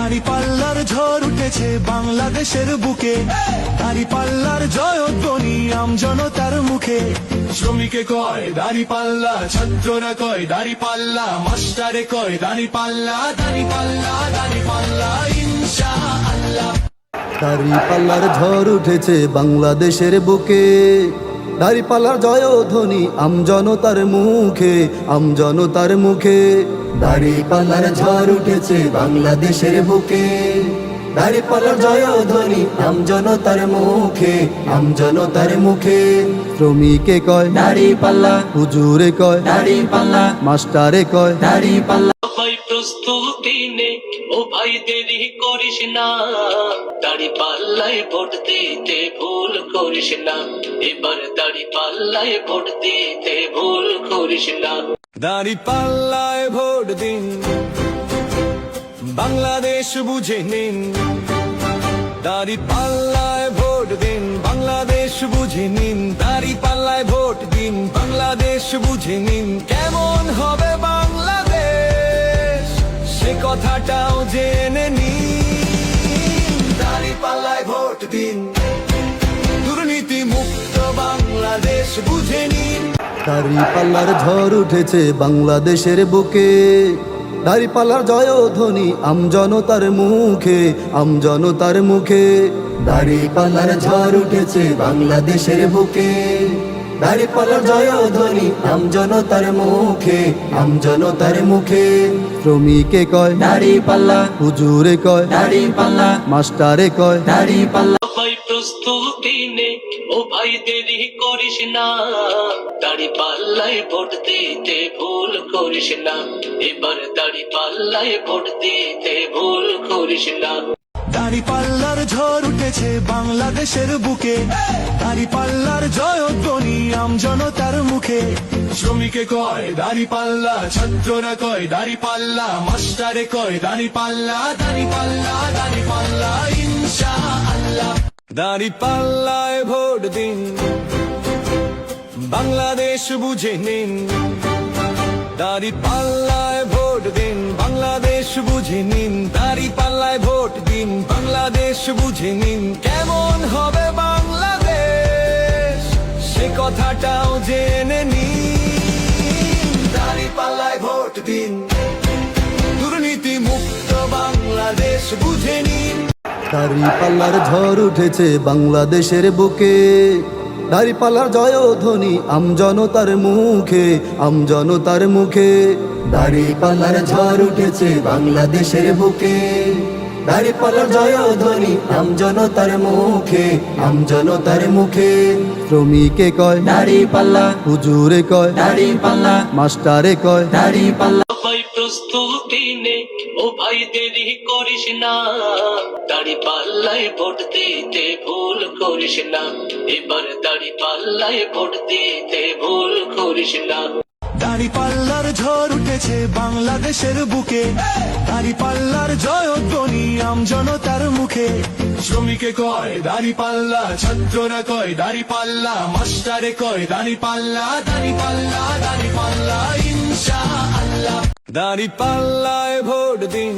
দাঁড়িপাল্লার ঝড় উঠেছে বাংলাদেশের বুকে, দাঁড়িপাল্লার জয়ধ্বনি আমজনতার মুখে। শ্রমিকে কয় দাঁড়িপাল্লা, ছাত্ররা কয় দাঁড়িপাল্লা, মাস্টারে কয় দাঁড়িপাল্লা, দাঁড়িপাল্লা দাঁড়িপাল্লা ইনশাআল্লাহ। দাঁড়িপাল্লার ঝড় উঠেছে বাংলাদেশের বুকে, দাঁড়িপাল্লার জয়ধ্বনি আমজনতার মুখে, আমজনতার মুখে। দাঁড়িপাল্লার ঝড় উঠেছে বাংলাদেশের বুকে, দাঁড়িপাল্লার জয়ধ্বনি আমজনতার মুখে, আমজনতার মুখে। শ্রমিকে কয় দাঁড়িপাল্লা, হুজুরে কয় দাঁড়িপাল্লা, মাস্টারে কয় দাঁড়িপাল্লা। ভাই প্রস্তুতি নে, ও ভাই দেরি করিস না, দাঁড়িপাল্লায় ভোট দিতে ভুল করিস না, এবার দাঁড়িপাল্লায় ভোট দিতে ভুল করিস না। দাঁড়িপাল্লায় ভোট দিন, বাংলাদেশ বুঝে নিন। দাঁড়িপাল্লায় ভোট দিন, বাংলাদেশ বুঝে নিন। দাঁড়িপাল্লায় ভোট দিন, বাংলাদেশ বুঝে নিন। কেমন হবে বাংলাদেশ, সে কথাটাও জেনে নিন। দাঁড়িপাল্লায় ভোট দিন, দুর্নীতি মুক্ত বাংলাদেশ বুঝে নিন। দাঁড়িপাল্লার ঝড় উঠেছে বাংলাদেশের বুকে, দাঁড়িপাল্লার জয়ধ্বনি আমজনতার মুখে, আমজনতার মুখে। দাঁড়িপাল্লার ঝড় উঠেছে বাংলাদেশের বুকে, দাঁড়িপাল্লার জয়ধ্বনি আমজনতার মুখে, আমজনতার মুখে। শ্রমিকে কয় দাঁড়িপাল্লা, হুজুরে কয় দাঁড়িপাল্লা, মাস্টারে কয় দাঁড়িপাল্লা। ভাই প্রস্তুতি নে, ও ভাই দেরি করিস না, দাঁড়িপাল্লায় ভোট দিতে ভুল করিস না, এবার দাঁড়িপাল্লায় ভোট দিতে ভুল করিস না। দাঁড়িপাল্লার ঝড় উঠেছে বাংলাদেশের বুকে, দাঁড়িপাল্লার জয়ধ্বনি আমজনতার মুখে। শ্রমিকে কয় দাঁড়িপাল্লা, ছাত্ররা কয় দাঁড়িপাল্লা, মাস্টারে কয় দাঁড়িপাল্লা, দাঁড়িপাল্লা দাঁড়িপাল্লা ইনশাআল্লাহ। দাঁড়িপাল্লায় ভোট দিন, বাংলাদেশ বুঝে নিন। দাঁড়িপাল্লায় ভোট দিন, বাংলাদেশ বুঝে নিন। দাঁড়িপাল্লায় ভোট দিন, বাংলাদেশ বুঝে নিন। কেমন হবে বাংলাদেশ, সে কথাটাও জেনে নিন। দাঁড়িপাল্লায় ভোট দিন, দুর্নীতি মুক্ত বাংলাদেশ বুঝে নিন। দাঁড়িপাল্লার ঝড় উঠেছে বাংলাদেশের বুকে, দাঁড়িপাল্লার জয়ধ্বনি আমজনতার মুখে, আমজনতার মুখে। দাঁড়িপাল্লার ঝড় উঠেছে বাংলাদেশের বুকে, দাঁড়িপাল্লার জয়ধ্বনি আমজনতার মুখে, আমজনতার মুখে। শ্রমিকে কয় দাঁড়িপাল্লা, হুজুরে কয় দাঁড়িপাল্লা, মাস্টারে কয় দাঁড়িপাল্লা। ভাই প্রস্তুতি নে, ও ভাই দেরি করিস না, দাঁড়িপাল্লায় ভোট দিতে ভুল করিস না, এবার দাঁড়িপাল্লায় ভোট দিতে ভুল করিস না। দাঁড়িপাল্লার ঝড় উঠেছে বাংলাদেশের বুকে, দাঁড়িপাল্লার জয়ধ্বনি আমজনতার মুখে। শ্রমিকে কয় দাঁড়িপাল্লা, ছাত্ররা কয় দাঁড়িপাল্লা, মাস্টারে কয় দাঁড়িপাল্লা, দাঁড়িপাল্লা দাঁড়িপাল্লা ইনশাআল্লাহ। দাঁড়িপাল্লায় ভোট দিন,